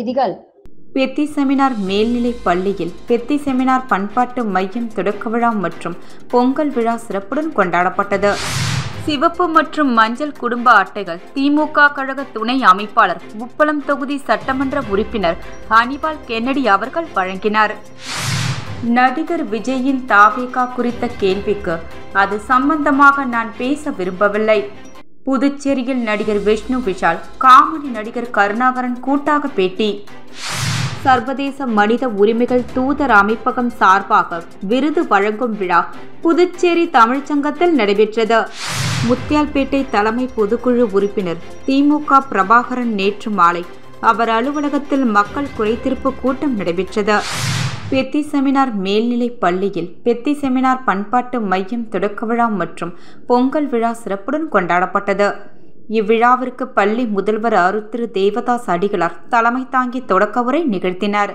செய்திகள். பெத்தி செமினார் மேல்நிலைப் பள்ளியில் பெத்தி செமினார் பண்பாட்டு மையம் தொடக்க விழா மற்றும் பொங்கல் விழா சிறப்புடன் கொண்டாடப்பட்டது. சிவப்பு மற்றும் மஞ்சள் குடும்ப அட்டைகள் திமுக கழக துணை அமைப்பாளர் உப்பளம் தொகுதி சட்டமன்ற உறுப்பினர் அனிபால் கென்னடி அவர்கள் வழங்கினார். நடிகர் விஜயின் தாவேகா குறித்த கேள்விக்கு அது சம்பந்தமாக நான் பேச விரும்பவில்லை. புதுச்சேரியில் நடிகர் விஷ்ணு விஷால் காமெடி நடிகர் கருணாகரன் கூட்டாக பேட்டி. சர்வதேச மனித உரிமைகள் தூதர் அமைப்பகம் சார்பாக விருது வழங்கும் விழா புதுச்சேரி தமிழ்ச்சங்கத்தில் நடைபெற்றது. முத்தியால்பேட்டை தலைமை பொதுக்குழு உறுப்பினர் திமுக பிரபாகரன் நேற்று மாலை அவர் அலுவலகத்தில் மக்கள் குறைதீர்ப்பு கூட்டம் நடைபெற்றது. பெத்தி செமினார் மேல்நிலைப் பள்ளியில் பெத்தி செமினார் பண்பாட்டு மையம் தொடக்க விழா மற்றும் பொங்கல் விழா சிறப்புடன் கொண்டாடப்பட்டது. இவ்விழாவிற்கு பள்ளி முதல்வர் அருத்திரு தேவதாஸ் அடிகளார் தலைமை தாங்கி தொடக்க உரை நிகழ்த்தினார்.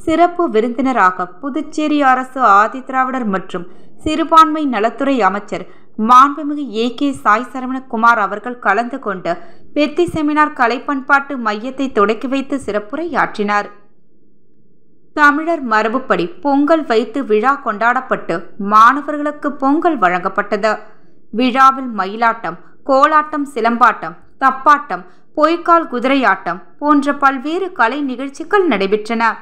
சிறப்பு விருந்தினராக புதுச்சேரி அரசு ஆதிதிராவிடர் மற்றும் சிறுபான்மை நலத்துறை அமைச்சர் மாண்புமிகு ஏ.கே. சாய் சரவணகுமார் அவர்கள் கலந்து கொண்டு பெத்தி செமினார் கலை பண்பாட்டு மையத்தை தொடக்கி வைத்து சிறப்புரையாற்றினார். தமிழர் மரபுப்படி பொங்கல் வைத்து விழா கொண்டாடப்பட்டு மாணவர்களுக்கு பொங்கல் வழங்கப்பட்டது. விழாவில் மயிலாட்டம், கோலாட்டம், சிலம்பாட்டம், தப்பாட்டம், பொய்க்கால் குதிரையாட்டம் போன்ற பல்வேறு கலை நிகழ்ச்சிகள் நடைபெற்றன.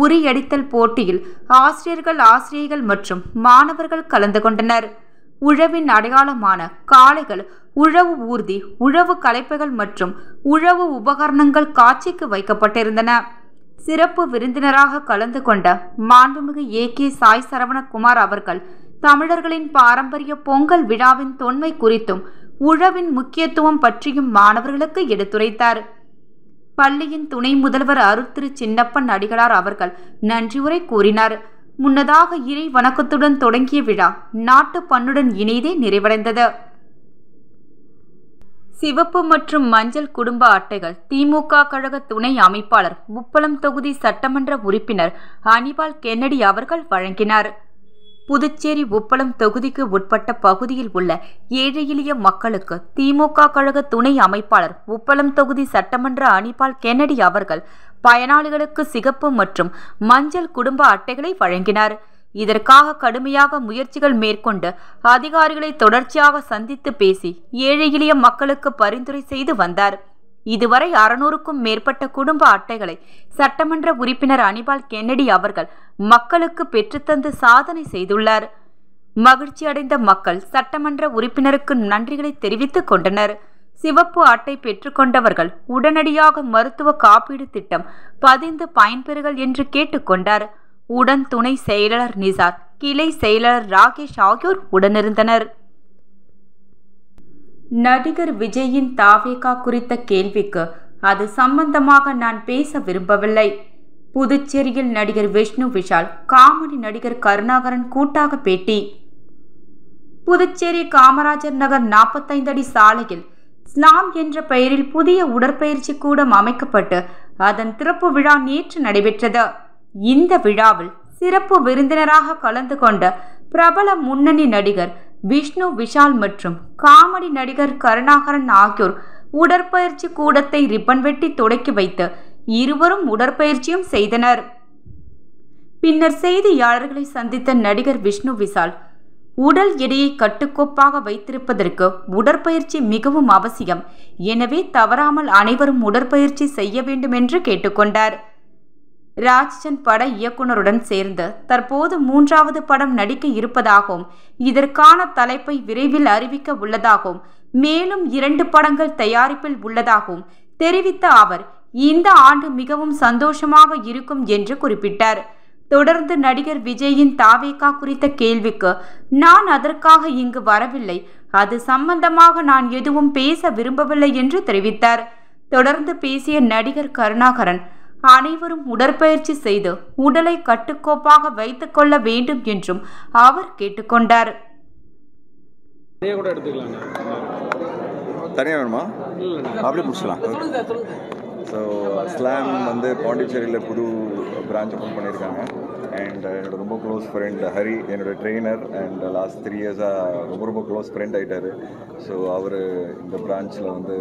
உரியடித்தல் போட்டியில் ஆசிரியர்கள் மற்றும் மாணவர்கள் கலந்து கொண்டனர். உழவின் அடையாளமான காளைகள், உழவு ஊர்தி, உழவு கலைப்பைகள் மற்றும் உழவு உபகரணங்கள் காட்சிக்கு வைக்கப்பட்டிருந்தன. சிறப்பு விருந்தினராக கலந்து கொண்ட மாண்புமிகு ஏ.கே. சாய் சரவணகுமார் அவர்கள் தமிழர்களின் பாரம்பரிய பொங்கல் விழாவின் தொன்மை குறித்தும் உழவின் முக்கியத்துவம் பற்றியும் மாணவர்களுக்கு எடுத்துரைத்தார். பள்ளியின் துணை முதல்வர் அருத்திரு சின்னப்பன் அடிகளார் அவர்கள் நன்றியுரை கூறினார். முன்னதாக இறை வணக்கத்துடன் தொடங்கிய விழா நாட்டு பண்ணுடன் இணைந்தே நிறைவடைந்தது. சிவப்பு மற்றும் மஞ்சள் குடும்ப அட்டைகள் திமுக கழக துணை அமைப்பாளர் உப்பளம் தொகுதி சட்டமன்ற உறுப்பினர் அனிபால் கென்னடி அவர்கள் வழங்கினார். புதுச்சேரி உப்பளம் தொகுதிக்கு உட்பட்ட பகுதியில் உள்ள ஏழை எளிய மக்களுக்கு திமுக கழக துணை அமைப்பாளர் உப்பளம் தொகுதி சட்டமன்ற அனிபால் கென்னடி அவர்கள் பயனாளிகளுக்கு சிகப்பு மற்றும் மஞ்சள் குடும்ப அட்டைகளை வழங்கினார். இதற்காக கடுமையாக முயற்சிகள் மேற்கொண்டு அதிகாரிகளை தொடர்ச்சியாக சந்தித்து பேசி ஏழை எளிய மக்களுக்கு பரிந்துரை செய்து வந்தார். இதுவரை 600க்கும் மேற்பட்ட குடும்ப அட்டைகளை சட்டமன்ற உறுப்பினர் அனிபால் கென்னடி அவர்கள் மக்களுக்கு பெற்றுத்தந்து சாதனை செய்துள்ளார். மகிழ்ச்சி அடைந்த மக்கள் சட்டமன்ற உறுப்பினருக்கு நன்றிகளை தெரிவித்துக் கொண்டனர். சிவப்பு அட்டை பெற்றுக்கொண்டவர்கள் உடனடியாக மருத்துவ காப்பீடு திட்டம் பதிந்து பயன்பெறுகள் என்று கேட்டுக்கொண்டார். உடன் துணை செயலாளர் நிசார், கிளை செயலாளர் ராகேஷ் ஆகியோர் உடனிருந்தனர். நடிகர் விஜயின் தாவேகா குறித்த கேள்விக்கு அது சம்பந்தமாக நான் பேச விரும்பவில்லை. புதுச்சேரியில் நடிகர் விஷ்ணு விஷால் காமெடி நடிகர் கருணாகரன் கூட்டாக பேட்டி. புதுச்சேரி காமராஜர் நகர் 45 அடி சாலையில் ஸ்லாம் என்ற பெயரில் புதிய உடற்பயிற்சி கூடம் அமைக்கப்பட்டு அதன் திறப்பு விழா நேற்று நடைபெற்றது. இந்த விழாவில் சிறப்பு விருந்தினராக கலந்து கொண்ட பிரபல முன்னணி நடிகர் விஷ்ணு விஷால் மற்றும் காமெடி நடிகர் கருணாகரன் ஆகியோர் உடற்பயிற்சி கூடத்தை ரிப்பன் வெட்டி தொடக்கி வைத்து இருவரும் உடற்பயிற்சியும் செய்தனர். பின்னர் செய்தியாளர்களை சந்தித்த நடிகர் விஷ்ணு விஷால் உடல் எடையை கட்டுக்கோப்பாக வைத்திருப்பதற்கு உடற்பயிற்சி மிகவும் அவசியம். எனவே தவறாமல் அனைவரும் உடற்பயிற்சி செய்ய வேண்டும் என்று கேட்டுக்கொண்டார். ராஜ்சன் பட இயக்குனருடன் சேர்ந்து தற்போது 3வது படம் நடிக்க இருப்பதாகவும் இதற்கான தலைப்பை விரைவில் அறிவிக்க உள்ளதாகவும் மேலும் 2 படங்கள் தயாரிப்பில் உள்ளதாகவும் தெரிவித்த அவர் இந்த ஆண்டு மிகவும் சந்தோஷமாக இருக்கும் என்று குறிப்பிட்டார். தொடர்ந்து நடிகர் விஜயின் தாவேகா குறித்த கேள்விக்கு நான் அதற்காக இங்கு வரவில்லை, அது சம்பந்தமாக நான் எதுவும் பேச விரும்பவில்லை என்று தெரிவித்தார். தொடர்ந்து பேசிய நடிகர் கருணாகரன் அனைவரும் உடற்பயிற்சி செய்து உடலை கட்டுக்கோப்பாக வைத்துக் கொள்ள வேண்டும் என்றும் அவர் கேட்டுக்கொண்டார். தனியாக வேணுமா? அப்படியே முடிச்சலாம். ஸோ ஸ்லாம் வந்து பாண்டிச்சேரியில் புது பிரான்ச் ஓப்பன் பண்ணியிருக்காங்க. அண்ட் என்னோட ரொம்ப க்ளோஸ் ஃப்ரெண்ட் ஹரி என்னோட ட்ரெயினர் அண்ட் லாஸ்ட் 3 இயர்ஸாக ரொம்ப க்ளோஸ் ஃப்ரெண்ட் ஆகிட்டார். ஸோ அவர் இந்த பிரான்ச்சில் வந்து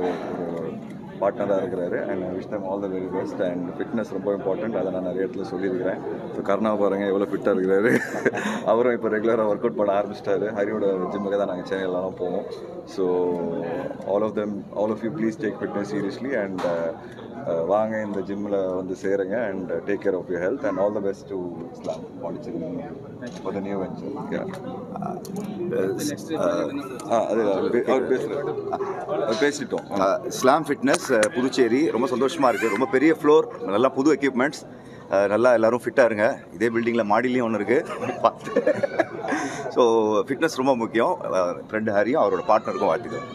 ஒரு பார்ட்னராக இருக்கிறாரு. And I wish them all the very best. And fitness ரொம்ப இம்பார்ட்டன்ட், அதை நான் நிறைய இடத்துல சொல்லியிருக்கிறேன். ஸோ கர்ணா பாருங்கள் எவ்வளோ ஃபிட்டாக இருக்கிறாரு. அவரும் இப்போ ரெகுலராக ஒர்க் அவுட் பண்ண ஆரம்பிச்சிட்டாரு. ஹரியோட ஜிம்முக்கு தான் நாங்கள் சென்னையிலலாம் போவோம். So all of you please take fitness seriously and வாங்க இந்த ஜிம்மில் வந்து சேருங்க and take care of your health and all the best to Slam Pondicherry for the new venture. அவர் பேசிட்டோம். ஸ்லாம் ஃபிட்னஸ் புதுச்சேரி ரொம்ப சந்தோஷமாக இருக்குது. ரொம்ப பெரிய ஃப்ளோர், நல்லா புது எக்யூப்மெண்ட்ஸ், நல்லா எல்லோரும் ஃபிட்டாக இருங்க. இதே பில்டிங்கில் மாடிலையும் ஒன்று இருக்குது பார்த்து. ஸோ ஃபிட்னஸ் ரொம்ப முக்கியம். ஃப்ரெண்டு ஹரியும் அவரோட பார்ட்னருக்கும் வாழ்த்துக்கள்.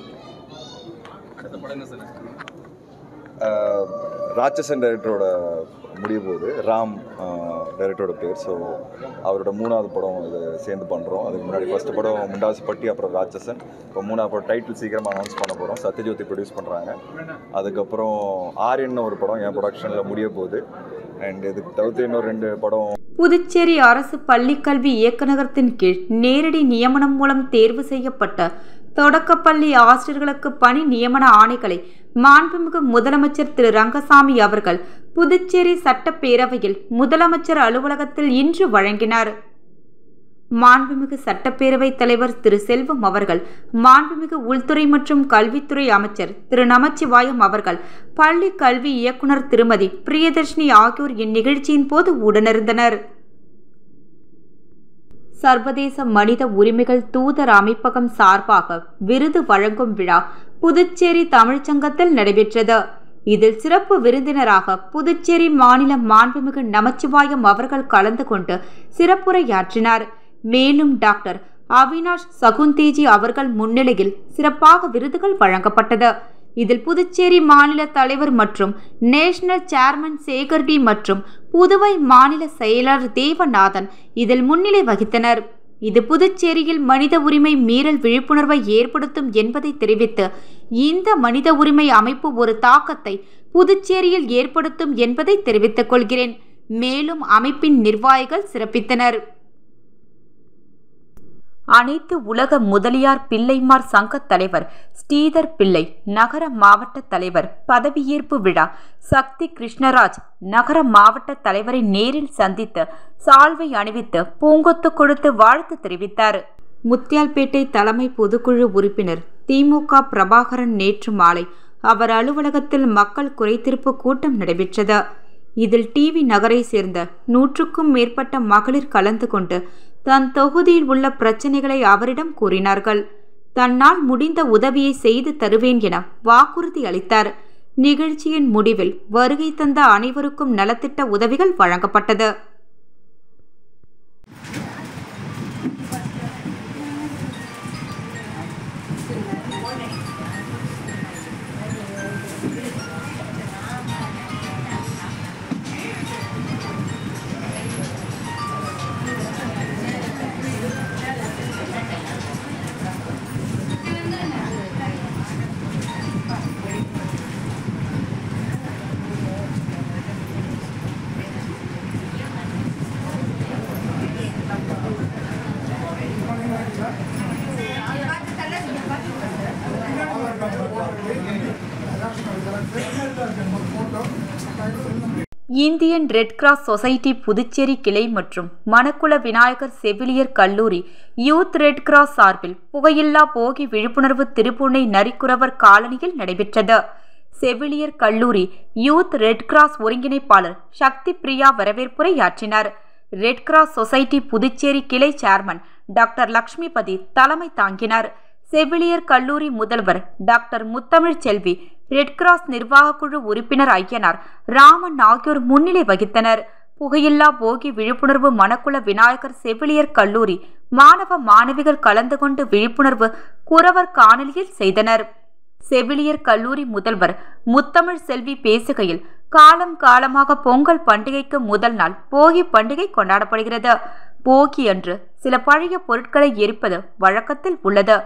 ராட்சசன் டைரக்டரோட முடிய போது ராம் டைரக்டரோட பேர். ஸோ அவரோட 3வது படம் இது சேர்ந்து பண்ணுறோம். அதுக்கு முன்னாடி ஃபஸ்ட்டு படம் முண்டாசு பட்டி, அப்புறம் ராட்சசன். இப்போ 3வது படம் டைட்டில் சீக்கிரமாக அனௌன்ஸ் பண்ண போகிறோம். சத்யஜோதி ப்ரொடியூஸ் பண்ணுறாங்க. அதுக்கப்புறம் ஆரியன் ஒரு படம் என் ப்ரொடக்ஷனில் முடிய போகுது. அண்ட் இதுக்கு தவிர்த்து இன்னும் 2 படம். புதுச்சேரி அரசு பள்ளிக்கல்வி இயக்குநரகத்தின் கீழ் நேரடி நியமனம் மூலம் தேர்வு செய்யப்பட்ட தொடக்கப்பள்ளி ஆசிரியர்களுக்கு பணி நியமன ஆணைகளை மாண்புமிகு முதலமைச்சர் திரு ரங்கசாமி அவர்கள் புதுச்சேரி சட்டப்பேரவையில் முதலமைச்சர் அலுவலகத்தில் இன்று வழங்கினார். மாண்புமிகு சட்டப்பேரவைத் தலைவர் திரு செல்வம் அவர்கள், மாண்புமிகு உள்துறை மற்றும் கல்வித்துறை அமைச்சர் திரு நமச்சிவாயம் அவர்கள், பள்ளி கல்வி இயக்குனர் திருமதி பிரியதர்ஷினி ஆகியோர் இந்நிகழ்ச்சியின் போது உடனிருந்தனர். சர்வதேச மனித உரிமைகள் தூதர் அமைப்பகம் சார்பாக விருது வழங்கும் விழா புதுச்சேரி தமிழ்ச்சங்கத்தில் நடைபெற்றது. இதில் சிறப்பு விருந்தினராக புதுச்சேரி மாநில மாண்புமிகு நமச்சிவாயம் அவர்கள் கலந்து கொண்டு சிறப்புரையாற்றினார். மேலும் டாக்டர் அவினாஷ் சகுந்தேஜி அவர்கள் முன்னிலையில் சிறப்பாக விருதுகள் வழங்கப்பட்டது. இதில் புதுச்சேரி மாநில தலைவர் மற்றும் நேஷனல் சேர்மன் சேகர் டி மற்றும் புதுவை மாநில செயலாளர் தேவநாதன் இதில் முன்னிலை வகித்தனர். இது புதுச்சேரியில் மனித உரிமை மீறல் விழிப்புணர்வை ஏற்படுத்தும் என்பதை தெரிவித்து, இந்த மனித உரிமை அமைப்பு ஒரு தாக்கத்தை புதுச்சேரியில் ஏற்படுத்தும் என்பதை தெரிவித்துக் கொள்கிறேன். மேலும் அமைப்பின் நிர்வாகிகள் சிறப்பித்தனர். அனைத்து உலக முதலியார் பிள்ளைமார் சங்க தலைவர் ஸ்ரீதர் பிள்ளை நகர மாவட்ட தலைவர் பதவியேற்பு விழா. சக்தி கிருஷ்ணராஜ் நகர மாவட்ட தலைவரை நேரில் சந்தித்து சால்வை அணிவித்து பூங்கொத்து கொடுத்து வாழ்த்து தெரிவித்தார். முத்தியால்பேட்டை தலைமை பொதுக்குழு உறுப்பினர் திமுக பிரபாகரன் நேற்று மாலை அவர் அலுவலகத்தில் மக்கள் குறைதீர்ப்பு கூட்டம் நடைபெற்றது. இதில் டிவி நகரை சேர்ந்த 100க்கும் மேற்பட்ட மகளிர் கலந்து கொண்டு தன் தொகுதியில் உள்ள பிரச்சனைகளை அவரிடம் கூறினார்கள். தன்னால் முடிந்த உதவியை செய்து தருவேன் என வாக்குறுதி அளித்தார். நிகழ்ச்சியின் முடிவில் வருகை தந்த அனைவருக்கும் நலத்திட்ட உதவிகள் வழங்கப்பட்டது. Indian red cross society Puducherry கிளை மற்றும் மணக்குள விநாயகர் செவிலியர் கல்லூரி யூத் ரெட் கிராஸ் சார்பில் புகையில்லா போகி விழிப்புணர்வு திருப்புனை நரிக்குறவர் காலனியில் நடைபெற்றது. செவிலியர் கல்லூரி யூத் ரெட் கிராஸ் ஒருங்கிணைப்பாளர் சக்தி பிரியா வரவேற்புரையாற்றினார். ரெட் கிராஸ் சொசைட்டி புதுச்சேரி கிளை சேர்மன் டாக்டர் லட்சுமிபதி தலைமை தாங்கினார். செவிலியர் கல்லூரி முதல்வர் doctor Muthamizh Selvi, red cross நிர்வாக குழு உறுப்பினர் ஐயனார், ராமன் ஆகியோர் முன்னிலை வகித்தனர். புகையில்லா போகி விழிப்புணர்வு மணக்குள விநாயகர் செவிலியர் கல்லூரி மாணவ மாணவிகள் கலந்து கொண்டு விழிப்புணர்வு குறவர் காணொலியில் செய்தனர். செவிலியர் கல்லூரி முதல்வர் முத்தமிழ் செல்வி பேசுகையில், காலம் காலமாக பொங்கல் பண்டிகைக்கு முதல் நாள் போகி பண்டிகை கொண்டாடப்படுகிறது. போகி அன்று சில பழைய பொருட்களை எரிப்பது வழக்கத்தில் உள்ளது.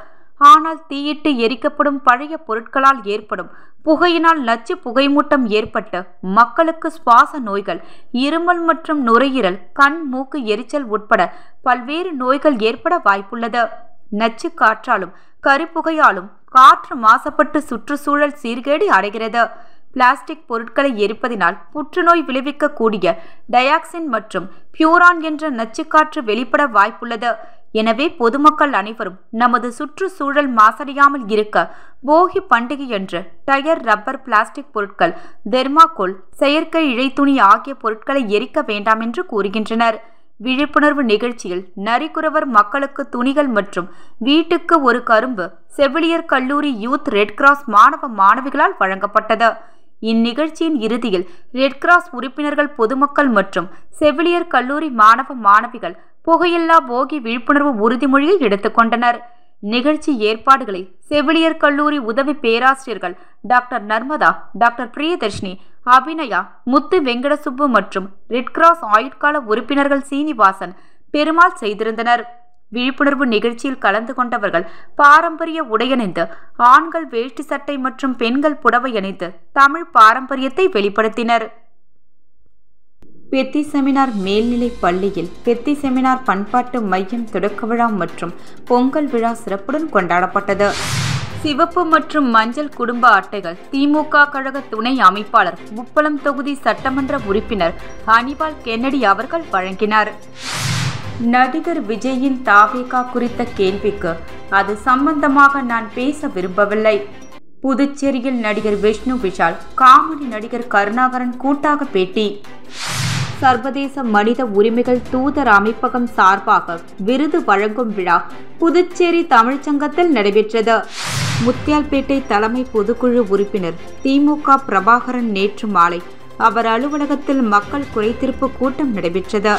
ஆனால் தீயிட்டு எரிக்கப்படும் பழைய பொருட்களால் ஏற்படும் புகையினால் நச்சு புகைமூட்டம் ஏற்பட்டு மக்களுக்கு சுவாச நோய்கள், இருமல் மற்றும் நுரையீரல், கண் மூக்கு எரிச்சல் உட்பட பல்வேறு நோய்கள் ஏற்பட வாய்ப்புள்ளது. நச்சு காற்றாலும் கரிப்புகையாலும் காற்று மாசுபட்டு சுற்றுச்சூழல் சீர்கேடு அடைகிறது. பிளாஸ்டிக் பொருட்களை எரிப்பதினால் புற்றுநோய் விளைவிக்கக்கூடிய டயாக்சின் மற்றும் பியூரான் என்ற நச்சுக்காற்று வெளிப்பட வாய்ப்புள்ளது. எனவே பொதுமக்கள் அனைவரும் நமது சுற்றுச்சூழல் மாசடையாமல் இருக்க போகி பண்டிகையன்று டயர், ரப்பர், பிளாஸ்டிக் பொருட்கள், தெர்மாகோல், செயற்கை இழைத்துணி ஆகிய பொருட்களை எரிக்க வேண்டாம் என்று கூறுகின்றனர். விழிப்புணர்வு நிகழ்ச்சியில் நரிக்குறவர் மக்களுக்கு துணிகள் மற்றும் வீட்டுக்கு ஒரு கரும்பு செவிலியர் கல்லூரி யூத் ரெட் கிராஸ் மாணவ மாணவிகளால் வழங்கப்பட்டது. இந்நிகழ்ச்சியின் இறுதியில் ரெட் கிராஸ் உறுப்பினர்கள், பொதுமக்கள் மற்றும் செவிலியர் கல்லூரி மாணவ மாணவிகள் புகையில்லா போகி விழிப்புணர்வு உறுதிமொழியை எடுத்துக்கொண்டனர். நிகழ்ச்சி ஏற்பாடுகளை செவிலியர் கல்லூரி உதவி பேராசிரியர்கள் டாக்டர் நர்மதா, டாக்டர் பிரியதர்ஷினி, அபிநயா, முத்து வெங்கடசுப்பு மற்றும் ரெட் கிராஸ் ஆயுட்கால உறுப்பினர்கள் சீனிவாசன், பெருமாள் செய்திருந்தனர். விழிப்புணர்வு நிகழ்ச்சியில் கலந்து கொண்டவர்கள் பாரம்பரிய உடையணிந்து, ஆண்கள் வேஷ்டி சட்டை மற்றும் பெண்கள் புடவை அணிந்து தமிழ் பாரம்பரியத்தை வெளிப்படுத்தினர். பெத்தி செமினார் மேல்நிலைப் பள்ளியில் பெத்தி செமினார் பண்பாட்டு மையம் தொடக்க விழா மற்றும் பொங்கல் விழா சிறப்புடன் கொண்டாடப்பட்டது. சிவப்பு மற்றும் மஞ்சள் குடும்ப அட்டைகள் திமுக கழக துணை அமைப்பாளர், உப்பளம் தொகுதி சட்டமன்ற உறுப்பினர் அனிபால் கென்னடி அவர்கள் வழங்கினார். நடிகர் விஜயின் தாவேகா குறித்த கேள்விக்கு அது சம்பந்தமாக நான் பேச விரும்பவில்லை. புதுச்சேரியில் நடிகர் விஷ்ணு விஷால், காமெடி நடிகர் கருணாகரன் கூட்டாக பேட்டி. சர்வதேச மனித உரிமைகள் தூதர் அமைப்பகம் சார்பாக விருது வழங்கும் விழா புதுச்சேரி தமிழ்ச்சங்கத்தில் நடைபெற்றது. முத்தியால்பேட்டை தலைமை பொதுக்குழு உறுப்பினர் திமுக பிரபாகரன் நேற்று மாலை அவர் அலுவலகத்தில் மக்கள் குறைதீர்ப்பு கூட்டம் நடைபெற்றது.